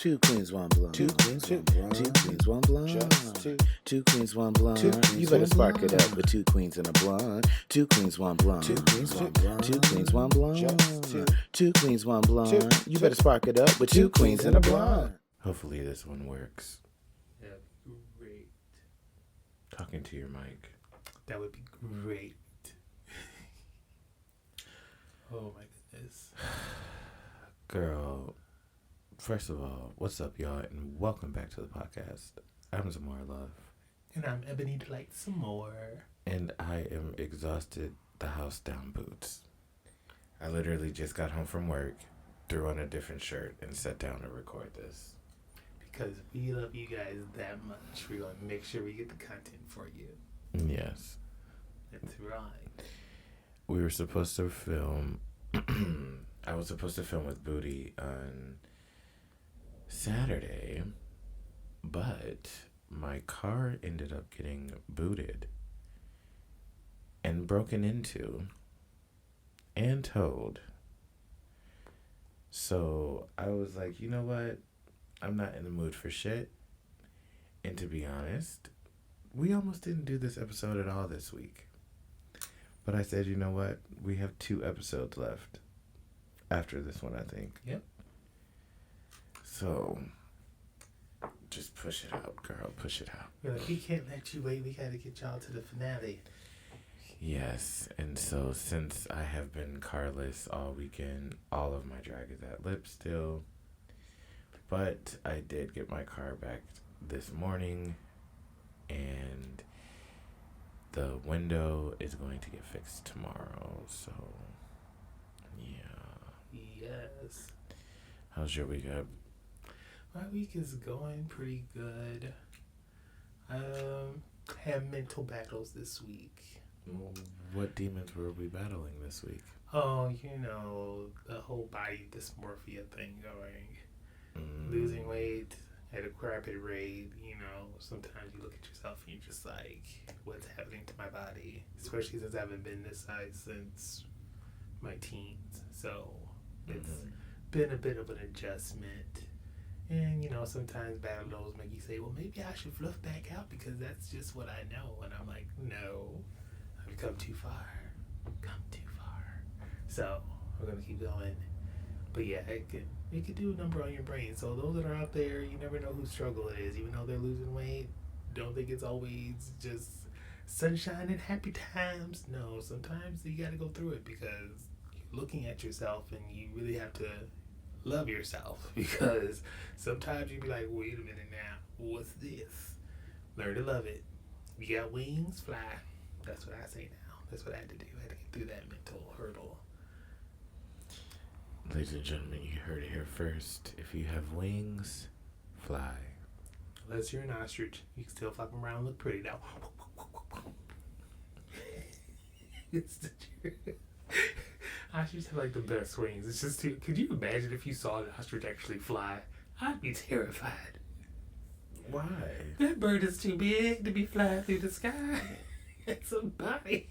Two queens, one blonde. Two queens, one blonde. Two queens, one blonde. Just two. Two queens, one blonde. You better spark it up with two queens and a blonde. Two queens, one blonde. Two queens, one blonde. Two queens, one blonde. Just two. Two queens, one blonde. You better spark it up with two queens and a blonde. Hopefully this one works. That'd be great. Talking to your mic. That would be great. Oh my goodness. Girl, first of all, what's up, y'all, and welcome back to the podcast. I'm Zamora Love. And I'm Ebony, Delite, Samore. And I am exhausted, the house down boots. I literally just got home from work, threw on a different shirt, and sat down to record this. Because we love you guys that much. We're going to make sure we get the content for you. Yes. That's right. We were supposed to film... I was supposed to film with Booty on Saturday, but my car ended up getting booted and broken into and towed. So I was like, you know what? I'm not in the mood for shit. And to be honest, we almost didn't do this episode at all this week. But I said, you know what? We have 2 episodes left. After this one, I think. Yep. So, just push it out, girl. Push it out. We're like, we can't let you wait. We got to get y'all to the finale. Yes. And so, since I have been carless all weekend, all of my drag is at lip still. But I did get my car back this morning. And the window is going to get fixed tomorrow. So, yeah. Yes. How's your week up? My week is going pretty good. Had mental battles this week. What demons were we battling this week? Oh, you know, the whole body dysmorphia thing going. Losing weight at a rapid rate, you know, sometimes you look at yourself and you're just like, what's happening to my body? Especially since I haven't been this size since my teens. So it's been a bit of an adjustment. And, you know, sometimes battle those make you say, well, maybe I should fluff back out because that's just what I know. And I'm like, no, I've come too far. Come too far. So we're going to keep going. But yeah, it could do a number on your brain. So those that are out there, you never know whose struggle it is. Even though they're losing weight, don't think it's always just sunshine and happy times. No, sometimes you got to go through it because looking at yourself and you really have to love yourself, because sometimes you be like, wait a minute now, what's this? Learn to love it. If you got wings, fly. That's what I say now. That's what I had to do. I had to get through that mental hurdle. Ladies and gentlemen, you heard it here first. If you have wings, fly. Unless you're an ostrich, you can still flap around and look pretty now. It's the truth. Ostriches have like the best wings. It's just too. Could you imagine if you saw an ostrich actually fly? I'd be terrified. Why? That bird is too big to be flying through the sky. It's a body.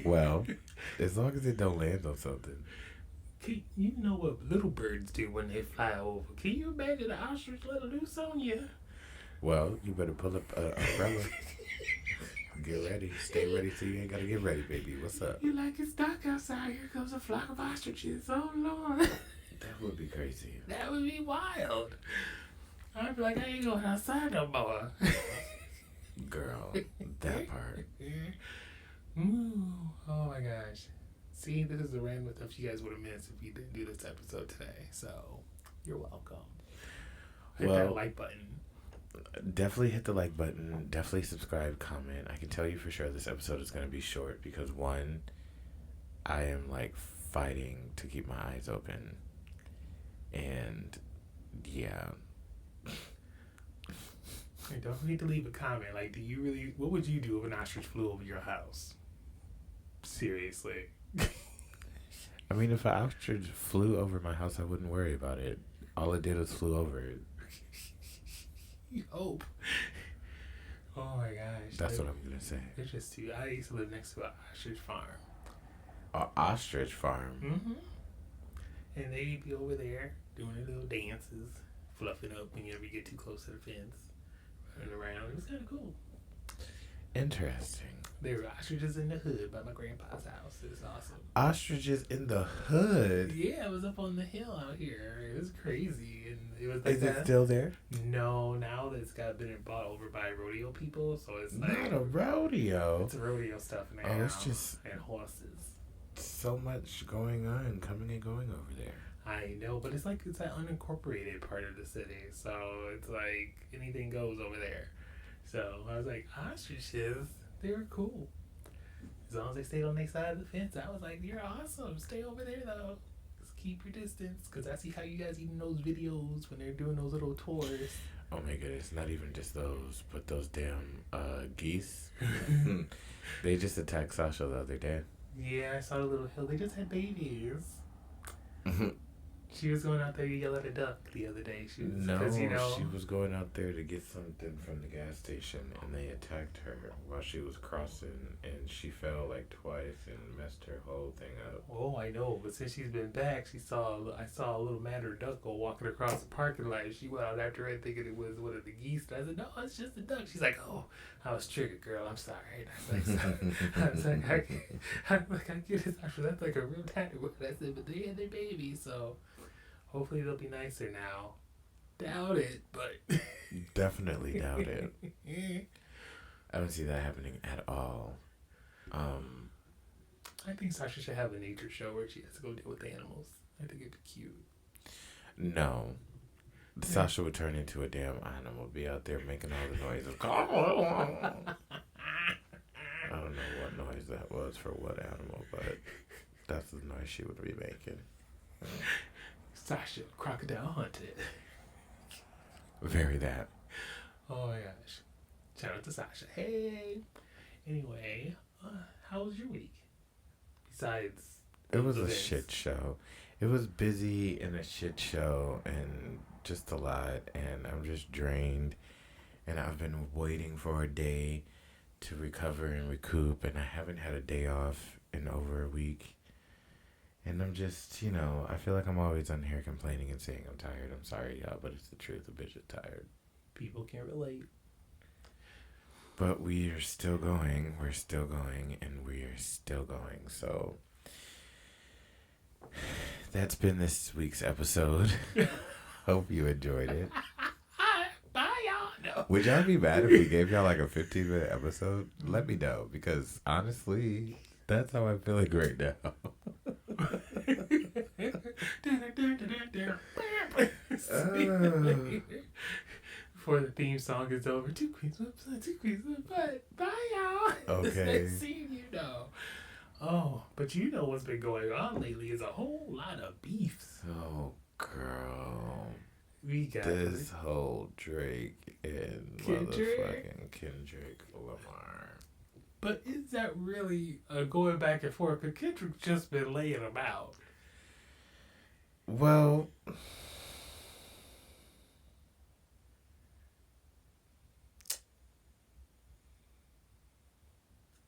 Well, as long as it don't land on something. You know what little birds do when they fly over? Can you imagine an ostrich let loose on you? Well, you better pull up an umbrella. Get ready. Stay ready so you ain't gotta get ready, baby. What's up? You like it's dark outside. Here comes a flock of ostriches. Oh, Lord. That would be crazy. That would be wild. I'd be like, I ain't going outside no more. Girl, that part. Ooh, oh, my gosh. See, this is the random stuff you guys would have missed if you didn't do this episode today. So, you're welcome. Hit that like button. Definitely hit the like button. Definitely subscribe, comment. I can tell you for sure this episode is going to be short because, one, I am like fighting to keep my eyes open. And, yeah. Hey, don't forget to leave a comment. Like, what would you do if an ostrich flew over your house? Seriously. I mean, if an ostrich flew over my house, I wouldn't worry about it. All it did was flew over it. You hope. Oh my gosh. That's what I'm going to say. They're just too. I used to live next to an ostrich farm. An ostrich farm? Mm-hmm. And they be over there doing their little dances, fluffing up whenever you get too close to the fence, running around. It was kind of cool. Interesting. They were ostriches in the hood by my grandpa's house. It was awesome. Ostriches in the hood? Yeah, it was up on the hill out here. It was crazy. And it was like Is it still there? No, now it's been bought over by rodeo people, so it's like not a rodeo. It's rodeo stuff now. Oh, it's just and horses. So much going on, coming and going over there. I know, but it's like it's an unincorporated part of the city, so it's like anything goes over there. So I was like, ostriches, they were cool. As long as they stayed on their side of the fence, I was like, you're awesome. Stay over there though. Just keep your distance, because I see how you guys eating those videos when they're doing those little tours. Oh my goodness, not even just those, but those damn geese. They just attacked Sasha the other day. Yeah, I saw the little hill. They just had babies. She was going out there to yell at a duck the other day. She was going out there to get something from the gas station, and they attacked her while she was crossing, and she fell like twice and messed her whole thing up. Oh, I know, but since she's been back, I saw a little madder duck go walking across the parking lot. She went out after it thinking it was one of the geese. And I said, no, it's just a duck. She's like, oh, I was triggered, girl. I'm sorry. And I was like, I get it. That's like a real tiny word. I said, but they had their baby, so hopefully they'll be nicer now. Doubt it, but definitely doubt it. I don't see that happening at all. I think Sasha should have a nature show where she has to go deal with the animals. I think it'd be cute. No. Sasha would turn into a damn animal, be out there making all the noises. I don't know what noise that was for what animal, but that's the noise she would be making. Sasha, crocodile hunted. Very that. Oh my gosh. Shout out to Sasha. Hey. Anyway, how was your week? Besides, it was a shit show. It was busy and a shit show and just a lot, and I'm just drained, and I've been waiting for a day to recover and recoup, and I haven't had a day off in over a week. And I'm just, I feel like I'm always on here complaining and saying I'm tired. I'm sorry, y'all, but it's the truth. A bitch is tired. People can't relate. But we are still going. We're still going, and we are still going. So that's been this week's episode. Hope you enjoyed it. Bye, y'all. No. Would y'all be mad if we gave y'all like a 15-minute episode? Let me know, because honestly, that's how I'm feeling right now. Before the theme song is over, two queens, but bye y'all. Okay. See, Oh, but what's been going on lately is a whole lot of beefs. Oh, girl. We got this whole Drake and motherfucking Kendrick Lamar. But is that really going back and forth? Because Kendrick's just been laying them out. Well,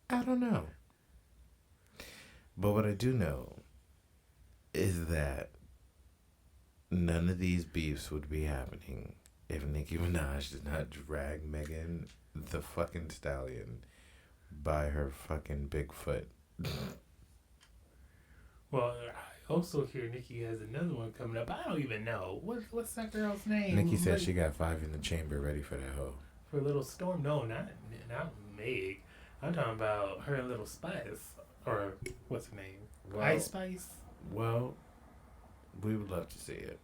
I don't know. But what I do know is that none of these beefs would be happening if Nicki Minaj did not drag Megan the fucking Stallion by her fucking big foot. Well, I also hear Nicki has another one coming up. I don't even know. What's that girl's name? Nicki said she got 5 in the chamber ready for that hoe. For Little Storm? No, not Meg. I'm talking about her and Little Spice. Or, what's her name? Ice Spice? Well, we would love to see it.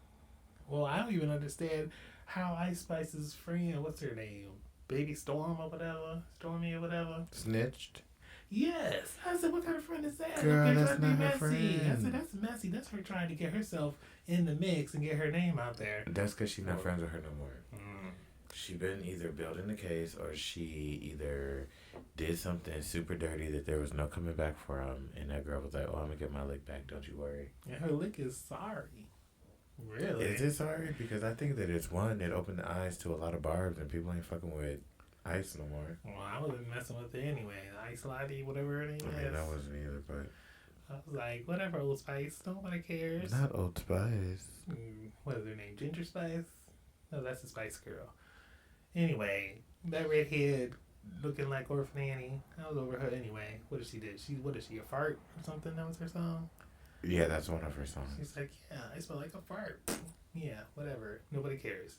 Well, I don't even understand how Ice Spice's friend, what's her name? Baby Storm or whatever? Stormy or whatever? Snitched? Yes. I said, what kind of friend is that? Girl, that's not her friend. I said, that's messy. That's her trying to get herself in the mix and get her name out there. That's because she's not friends with her no more. She been either building the case or she either did something super dirty that there was no coming back from, and that girl was like, oh, I'm going to get my lick back, don't you worry. And her lick is sorry. Really? Is it sorry? Because I think that it's one that opened the eyes to a lot of barbs, and people ain't fucking with Ice no more. Well, I wasn't messing with it anyway. Ice Lottie, whatever her name is. I mean, I wasn't either, but I was like, whatever, Old Spice. Nobody cares. Not Old Spice. What is her name? Ginger Spice? No, that's the Spice Girl. Anyway, that redhead looking like Orphan Annie. I was over her anyway. What did she do? What is she, a fart or something? That was her song? Yeah, that's one of her songs. She's like, yeah, I smell like a fart. Yeah, whatever. Nobody cares.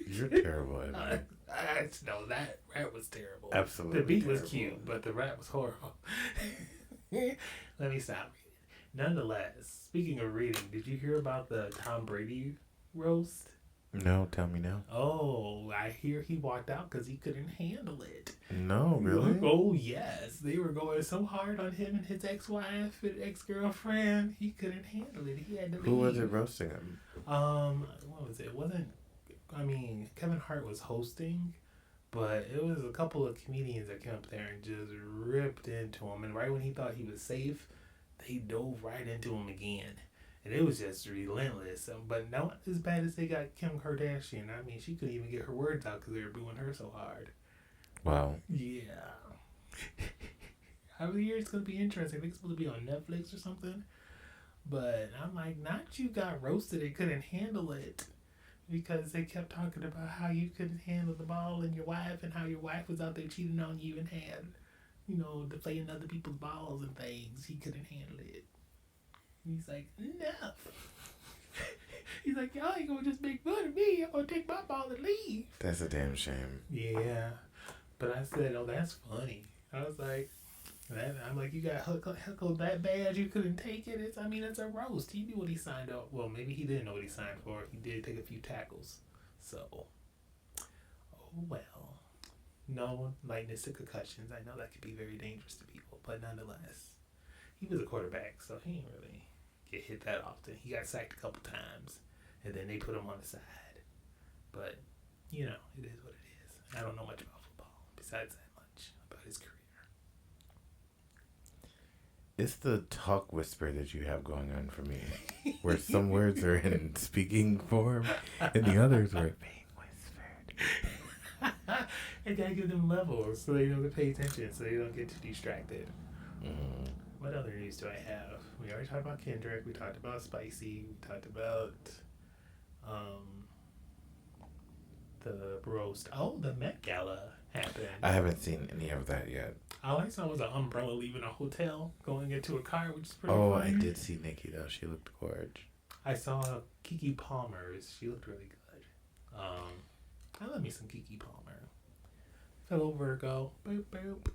You're terrible, Ebony. No, that rap was terrible. Absolutely. The beat terrible. was cute, but the rap was horrible. Let me stop reading. Nonetheless, speaking of reading, did you hear about the Tom Brady roast? No, tell me now. Oh, I hear he walked out because he couldn't handle it. No, really? Oh, yes. They were going so hard on him and his ex-wife and ex-girlfriend. He couldn't handle it. He had to leave. Who was it roasting him? What was it? It wasn't, Kevin Hart was hosting, but it was a couple of comedians that came up there and just ripped into him. And right when he thought he was safe, they dove right into him again. And it was just relentless. But not as bad as they got Kim Kardashian. I mean, she couldn't even get her words out because they were booing her so hard. Wow. Yeah. I hear it's going to be interesting. I think it's supposed to be on Netflix or something. But I'm like, not you got roasted and couldn't handle it. Because they kept talking about how you couldn't handle the ball and your wife and how your wife was out there cheating on you and had, deflating other people's balls and things. He couldn't handle it. He's like, no. He's like, y'all ain't gonna just make fun of me. I'm gonna take my ball and leave. That's a damn shame. Yeah. But I said, oh, that's funny. I was like, I'm like, you got heckled that bad you couldn't take it? It's a roast. He knew what he signed up. Well, maybe he didn't know what he signed for. He did take a few tackles. So, oh well. No lightness to concussions. I know that could be very dangerous to people. But nonetheless, he was a quarterback, so he didn't really get hit that often. He got sacked a couple times, and then they put him on the side. But, it is what it is. I don't know much about football besides that much about his career. It's the talk whisper that you have going on for me, where some words are in speaking form and the others are being whispered. I gotta give them levels so they don't pay attention, so they don't get too distracted. Mm. What other news do I have? We already talked about Kendrick. We talked about Spicy. We talked about the roast. Oh, the Met Gala happened. I haven't seen any of that yet. All I saw was an umbrella leaving a hotel, going into a car, which is pretty funny. I did see Nikki, though. She looked gorgeous. I saw Keke Palmer's. She looked really good. I love me some Keke Palmer. Fellow Virgo. Boop, boop.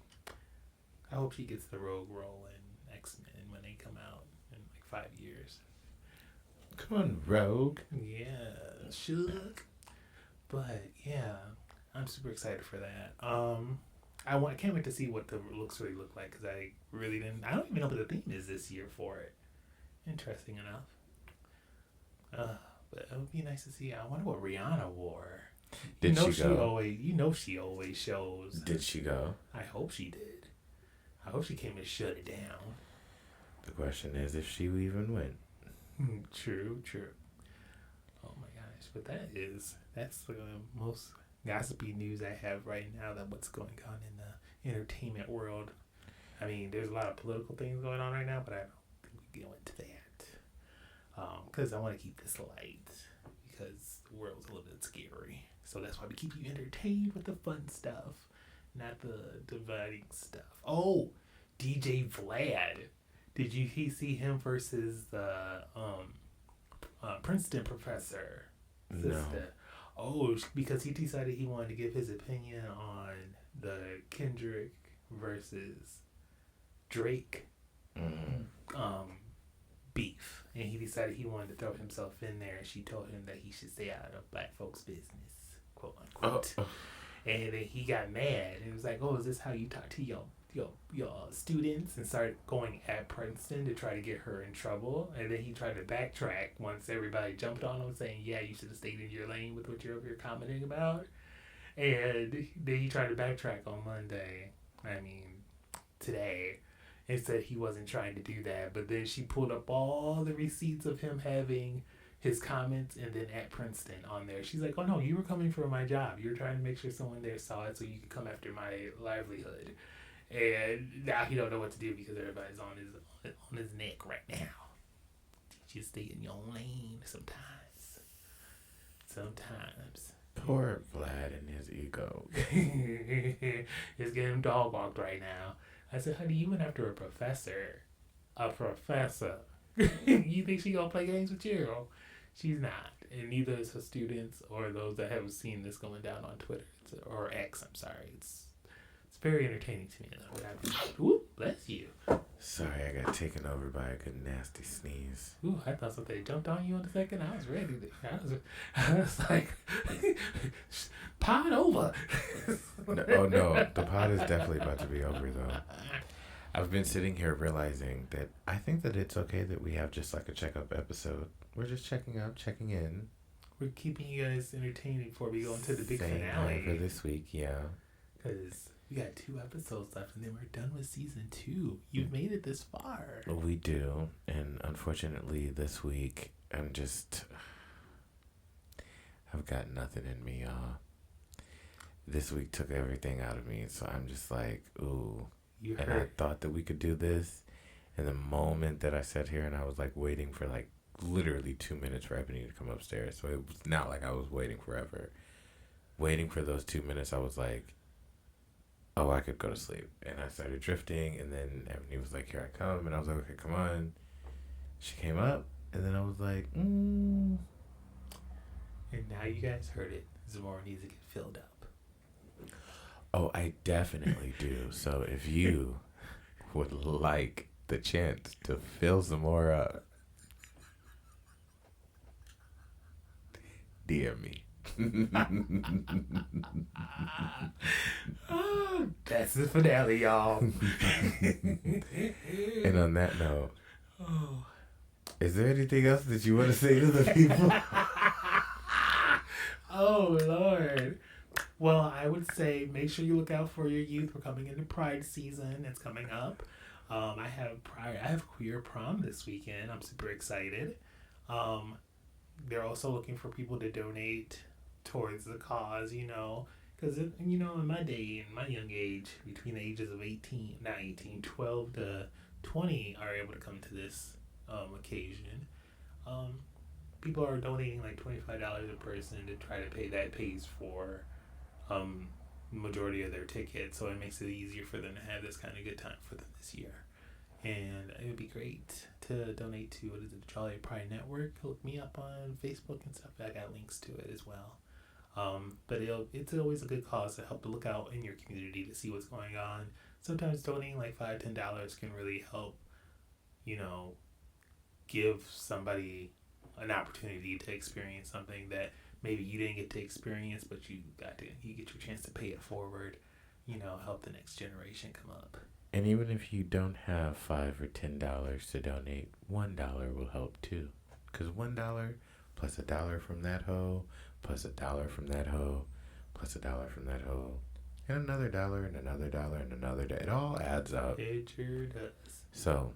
I hope she gets the rogue role in X-Men when they come out in 5 years. Come on, Rogue. Yeah, shook. But yeah, I'm super excited for that. I can't wait to see what the looks really look like because I don't even know what the theme is this year for it. Interesting enough. But it would be nice to see. I wonder what Rihanna wore. Did she go? She always shows. Did she go? I hope she did. I hope she came and shut it down. The question is if she even went. True. Oh my gosh. But that's the most gossipy news I have right now, that what's going on in the entertainment world. I mean, there's a lot of political things going on right now, but I don't think we go into that. Because I want to keep this light, because the world's a little bit scary. So that's why we keep you entertained with the fun stuff, not the dividing stuff. Oh, DJ Vlad. Did you see him versus the Princeton professor? No. Sister? Oh, because he decided he wanted to give his opinion on the Kendrick versus Drake beef. And he decided he wanted to throw himself in there, and she told him that he should stay out of black folks' business, quote unquote. And then he got mad and was like, oh, is this how you talk to your students? And started going at Princeton to try to get her in trouble. And then he tried to backtrack once everybody jumped on him saying, yeah, you should have stayed in your lane with what you're over here commenting about. And then he tried to backtrack on Monday, today, and said he wasn't trying to do that. But then she pulled up all the receipts of him having his comments and then at Princeton on there. She's like, oh no, you were coming for my job. You were trying to make sure someone there saw it so you could come after my livelihood. And now he don't know what to do because everybody's on his neck right now. Just stay in your own lane sometimes. Poor Vlad and his ego. He's getting dog walked right now. I said, honey, you went after a professor. A professor. You think she gonna play games with you? She's not. And neither is her students or those that have seen this going down on Twitter. Or X, I'm sorry. It's very entertaining to me. Ooh, bless you. Sorry, I got taken over by a good nasty sneeze. Ooh, I thought something jumped on you in a second. I was ready. I was like, pod over. No, the pod is definitely about to be over though. I've been sitting here realizing that I think that it's okay that we have just like a checkup episode. We're just checking up, checking in. We're keeping you guys entertained before we go into the big Saying finale. For this week, yeah. Because we got 2 episodes left and then we're done with season 2. You've made it this far. We do. And unfortunately this week, I've got nothing in me, y'all. This week took everything out of me. So I'm just like, ooh. I thought that we could do this. And the moment that I sat here and I was like waiting for like literally 2 minutes for Ebony to come upstairs. So it was not like I was waiting forever. Waiting for those 2 minutes, I was like, oh, I could go to sleep. And I started drifting. And then Ebony was like, here I come. And I was like, okay, come on. She came up. And then I was like, And now you guys heard it. Zamora needs to get filled up. Oh, I definitely do. So if you would like the chance to fill Zamora up, DM me. That's the finale, y'all. And on that note, is there anything else that you want to say to the people? Oh, Lord. Well, I would say make sure you look out for your youth. We're coming into Pride season. It's coming up. I have queer prom this weekend. I'm super excited. They're also looking for people to donate towards the cause, because, in my day, in my young age, between the ages of 12 to 20 are able to come to this occasion. People are donating like $25 a person to try to pay. That pays for majority of their tickets, so it makes it easier for them to have this kind of good time for them this year. And it would be great to donate to, the Jolly Pride Network. Look me up on Facebook and stuff. I got links to it as well. But it's always a good cause to help to look out in your community to see what's going on. Sometimes donating like $5-10 can really help, give somebody an opportunity to experience something that maybe you didn't get to experience, but you get your chance to pay it forward, help the next generation come up. And even if you don't have $5 or $10 to donate, $1 will help too. Because $1 plus $1 from that hoe, plus $1 from that hoe, plus $1 from that hoe, and another $1 and another $1 and another $1. It all adds up. It sure does. So,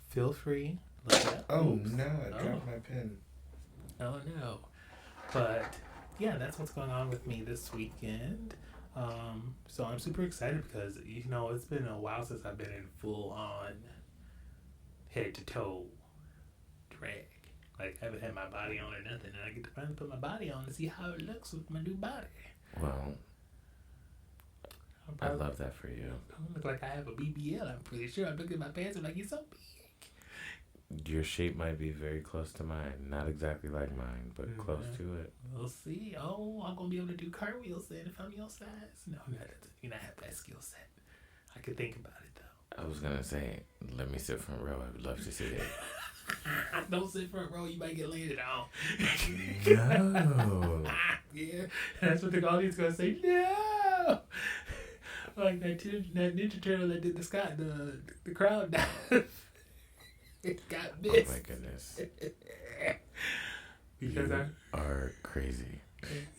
feel free. Look it up. Oh no! I dropped my pen. Oh no! But yeah, that's what's going on with me this weekend. So I'm super excited because it's been a while since I've been in full on head to toe drag. Like I haven't had my body on or nothing, and I get to finally put my body on and see how it looks with my new body. Well, I love that for you. I look like I have a BBL. I'm pretty sure. I'm looking at my pants. I'm like, you're so big. Your shape might be very close to mine. Not exactly like mine, but close to it. We'll see. Oh, I'm going to be able to do cartwheels then if I'm your size. No, you not have that skill set. I could think about it, though. I was going to say, let me sit front row. I would love to see it. Don't sit front row. You might get landed on. No. Yeah, that's what the audience going to say. No. Like that Ninja Turtle that did the crowd dive. It got missed. Oh my goodness. Because you are crazy.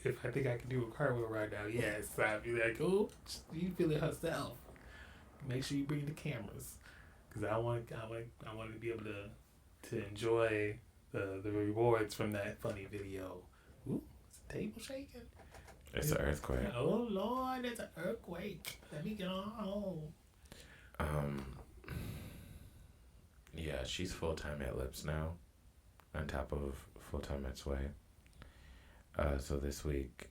If I think I can do a cartwheel right now, yes, I'd be like, oh, you feel it herself. Make sure you bring the cameras, because I want to be able to enjoy the rewards from that funny video. Ooh, is the table shaking? It's an earthquake. Oh Lord, it's an earthquake. Let me get on home. Yeah, she's full-time at Lips now, on top of full-time at Sway. So this week,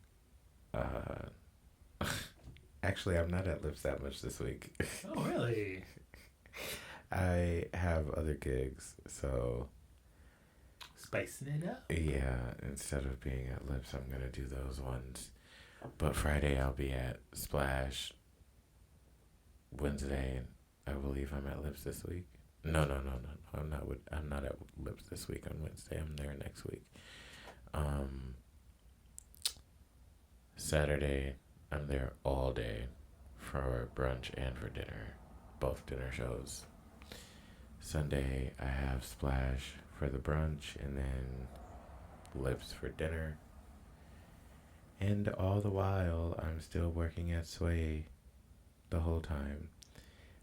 actually, I'm not at Lips that much this week. Oh, really? I have other gigs, so Spicing it up. yeah, instead of being at Lips, I'm gonna do those ones. But Friday I'll be at Splash. Wednesday, I believe I'm at Lips this week. No. I'm not at Lips this week on Wednesday. I'm there next week. Saturday, I'm there all day for brunch and for dinner, both dinner shows. Sunday, I have Splash for the brunch and then Lips for dinner. And all the while, I'm still working at Sway the whole time.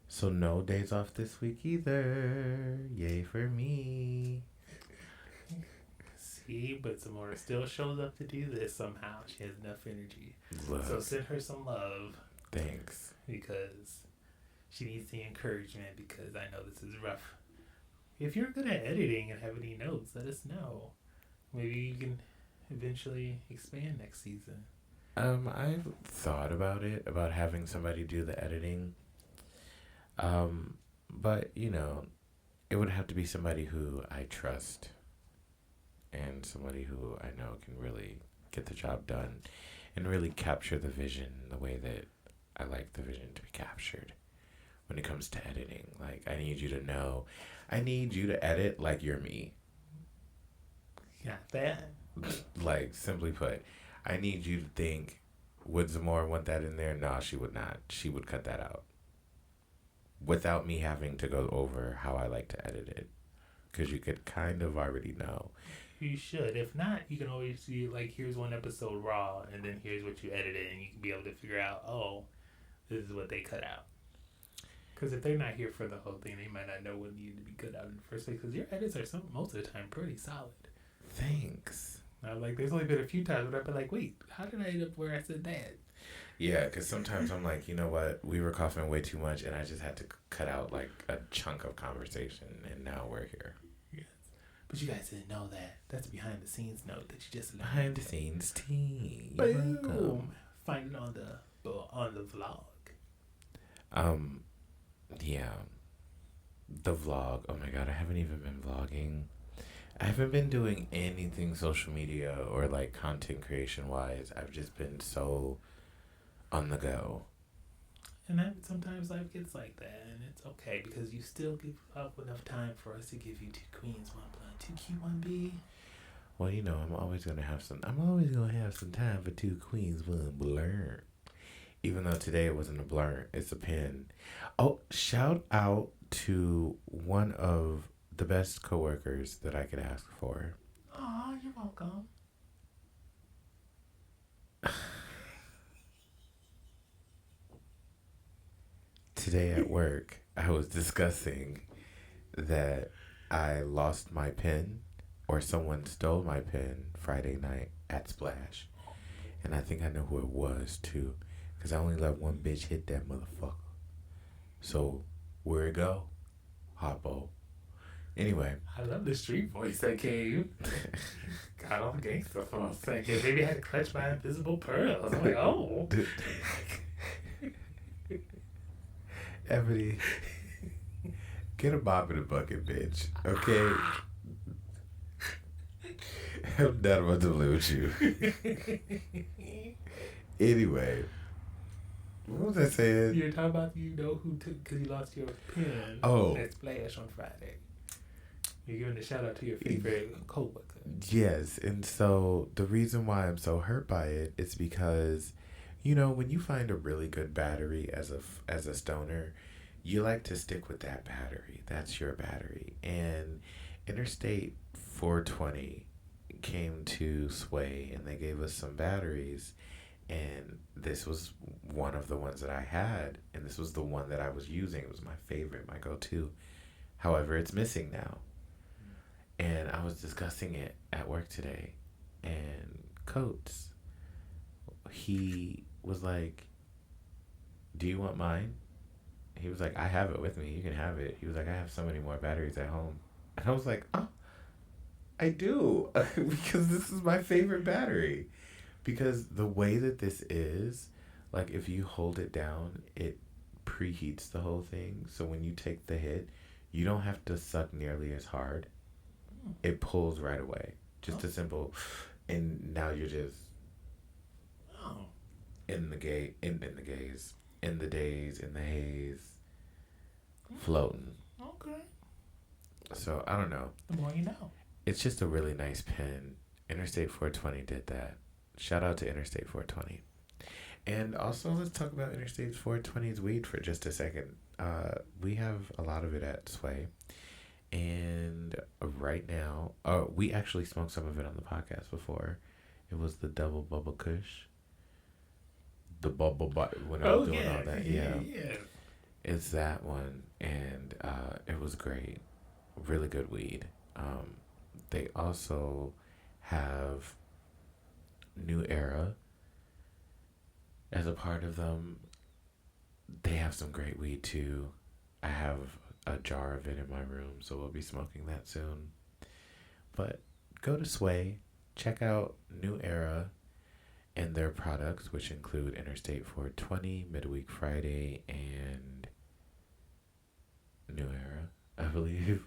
So no days off this week either. Yay for me. See, but Samore still shows up to do this somehow. She has enough energy. Love. So send her some love. Thanks. Because she needs the encouragement, because I know this is rough. If you're good at editing and have any notes, let us know. Maybe you can eventually expand next season. I've thought about it, about having somebody do the editing. But, it would have to be somebody who I trust and somebody who I know can really get the job done and really capture the vision the way that I like the vision to be captured when it comes to editing. Like, I need you to edit like you're me. Got that? Like, simply put, I need you to think, would Zamora want that in there? No, she would not. She would cut that out. Without me having to go over how I like to edit it. Because you could kind of already know. You should. If not, you can always see, like, here's one episode raw, and then here's what you edited, and you can be able to figure out, oh, this is what they cut out. Because if they're not here for the whole thing, they might not know what needed to be cut out in the first place. Because your edits are most of the time pretty solid. Thanks. Now, like, there's only been a few times where I've been like, wait, how did I end up where I said that? Yeah, because sometimes I'm like, you know what? We were coughing way too much, and I just had to cut out, like, a chunk of conversation, and now we're here. Yes. But you guys didn't know that. That's a behind-the-scenes note that you just learned. Behind-the-scenes tea. Boom! Find it on the vlog. Yeah. The vlog. Oh, my God. I haven't even been vlogging. I haven't been doing anything social media or, like, content creation-wise. I've just been so on the go. And sometimes life gets like that, and it's okay, because you still give up enough time for us to give you 2 queens, 1 blunt, 2 Q, 1 B. Well, I'm always gonna have some time for 2 queens, 1 blur. Even though today it wasn't a blur, it's a pen. Oh, shout out to one of the best coworkers that I could ask for. Aw, you're welcome. Today at work, I was discussing that I lost my pen, or someone stole my pen Friday night at Splash. And I think I know who it was, too. Because I only let one bitch hit that motherfucker. So, where it go? Hoppo. Anyway. I love the street voice that came. Got all gangster for a second. Maybe I had to clutch my invisible pearls. I'm like, oh. Ebony, get a mop in a bucket, bitch. Okay? I'm not about to play with you. Anyway. What was I saying? You're talking about who took, because you lost your pen at Splash on Friday. You're giving a shout out to your favorite co-worker. Yes, and so the reason why I'm so hurt by it is because, when you find a really good battery as a stoner, you like to stick with that battery. That's your battery. And Interstate 420 came to Sway, and they gave us some batteries. And this was one of the ones that I had, and this was the one that I was using. It was my favorite, my go-to. However, it's missing now. And I was discussing it at work today, and Coates, he was like, do you want mine? He was like, I have it with me. You can have it. He was like, I have so many more batteries at home. And I was like, oh, I do. Because this is my favorite battery. Because the way that this is, like, if you hold it down, it preheats the whole thing. So when you take the hit, you don't have to suck nearly as hard. It pulls right away. Just a simple, and now you're just in the days, in the haze, floating. Okay. So I don't know. The more you know. It's just a really nice pen. Interstate 420 did that. Shout out to Interstate 420. And also, let's talk about Interstate 420's weed for just a second. We have a lot of it at Sway. And right now, we actually smoked some of it on the podcast before. It was the double bubble kush. The bubble when I was doing all that. Yeah. It's that one. And it was great. Really good weed. They also have New Era as a part of them. They have some great weed too. I have a jar of it in my room, so we'll be smoking that soon. But go to Sway, check out New Era and their products, which include Interstate 420, Midweek Friday, and New Era, I believe.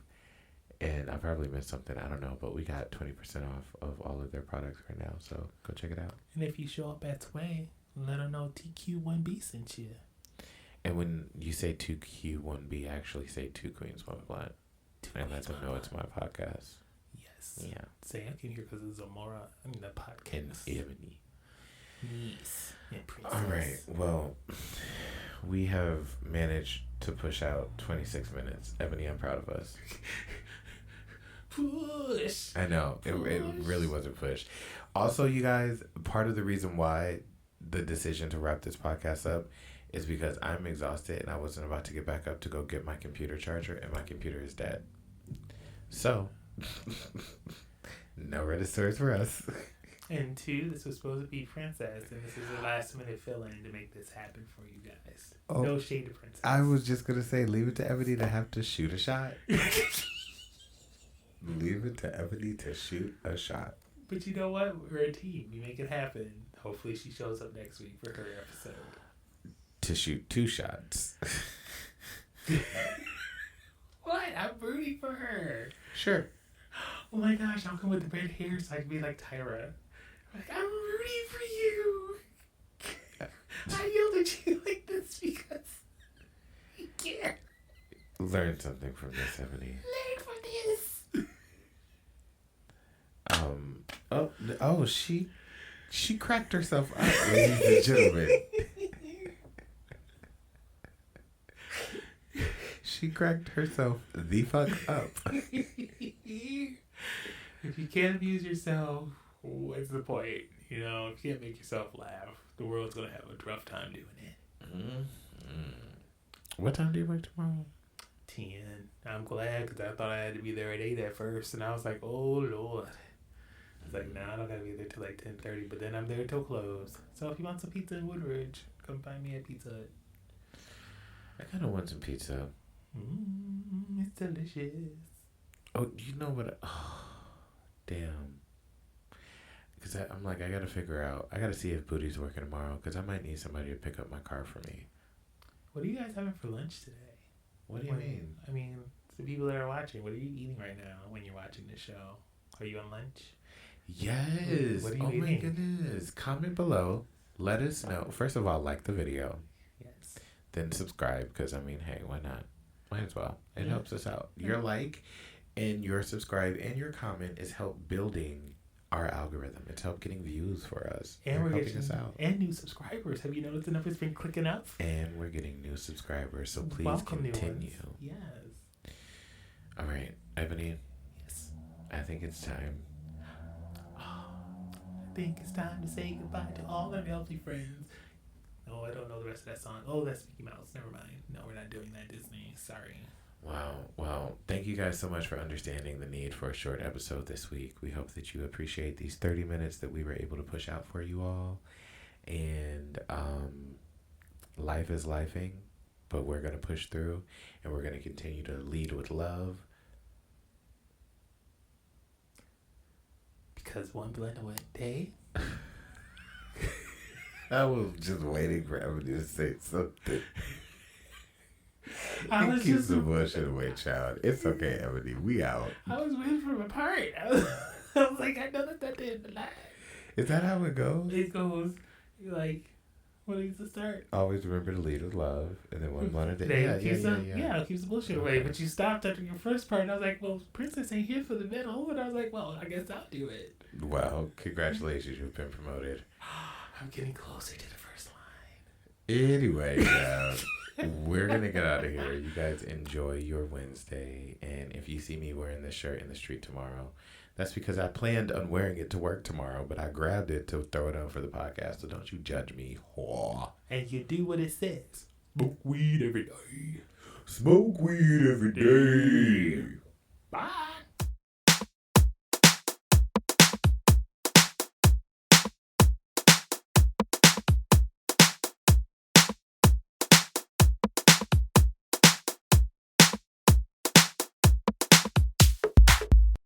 And I probably missed something, I don't know, but we got 20% off of all of their products right now, so go check it out. And if you show up at Sway, let them know TQ1B sent you. And when you say 2Q1B, actually say 2 Queens 1 Blunt. And let them know it's my podcast. Yes. Yeah. Say I came here because of Zamora. I mean, the podcast. And Ebony. Niece. And Princess. All right. Well, we have managed to push out 26 minutes. Ebony, I'm proud of us. Push. I know. It really wasn't pushed. Also, you guys, part of the reason why the decision to wrap this podcast up is because I'm exhausted and I wasn't about to get back up to go get my computer charger, and my computer is dead. So, no Reddit stories for us. And 2, this was supposed to be Princess, and this is a last minute fill-in to make this happen for you guys. Oh, no shade to Princess. I was just going to say, leave it to Ebony to have to shoot a shot. Leave it to Ebony to shoot a shot. But you know what? We're a team. We make it happen. Hopefully she shows up next week for her episode. To shoot 2 shots. What? I'm rooting for her. Sure. Oh my gosh, I'll come with the red hair so I can be like Tyra. Like, I'm rooting for you. I yelled at you like this because I care. Learn something from this, Ebony. Learn from this. She cracked herself up, ladies and gentlemen. She cracked herself the fuck up. If you can't amuse yourself, what's the point? You know, if you can't make yourself laugh, the world's gonna have a rough time doing it. Mm-hmm. What time do you work tomorrow? 10. I'm glad because I thought I had to be there at 8 at first, and I was like, oh Lord. I was like, nah, I don't gotta be there till like 10:30, but then I'm there till close. So if you want some pizza in Woodridge, come find me at Pizza Hut. I kind of want some pizza. It's delicious. Oh, you know what? Oh, damn. Because I'm like, I gotta figure out. I gotta see if Booty's working tomorrow, because I might need somebody to pick up my car for me. What are you guys having for lunch today? What do you mean? I mean, the people that are watching, what are you eating right now when you're watching the show? Are you on lunch? Yes. What are you eating? My goodness. Comment below. Let us know. First of all, like the video. Yes. Then subscribe, because, I mean, hey, why not? Might as well. It helps us out. Your like and your subscribe and your comment is help building our algorithm. It's help getting views for us. And we're helping getting us out. And new subscribers. Have you noticed the numbers been clicking up? And we're getting new subscribers, so please Welcome continue. Yes. All right, Ebony. Yes. I think it's time. I think it's time to say goodbye to all our healthy friends. No, I don't know the rest of that song. Oh, that's Mickey Mouse. Never mind. No, we're not doing that, Disney. Sorry. Wow. Well, thank you guys so much for understanding the need for a short episode this week. We hope that you appreciate these 30 minutes that we were able to push out for you all. And life is lifing, but we're going to push through and we're going to continue to lead with love. Because one blunt away day. I was just waiting for Ebony to say something. Keep the bullshit away, child. It's okay, Ebony. We out. I was waiting for my part. I was like, I know that didn't lie. Is that how it goes? It goes like, what needs to start? Always remember to lead with love, and then one blunt a day. Yeah, it keeps the bullshit away. But you stopped after your first part, and I was like, well, Princess ain't here for the middle. And I was like, well, I guess I'll do it. Well, congratulations, you've been promoted. I'm getting closer to the first line. Anyway, we're going to get out of here. You guys enjoy your Wednesday. And if you see me wearing this shirt in the street tomorrow, that's because I planned on wearing it to work tomorrow, but I grabbed it to throw it on for the podcast. So don't you judge me. And you do what it says. Smoke weed every day. Smoke weed every day. Bye.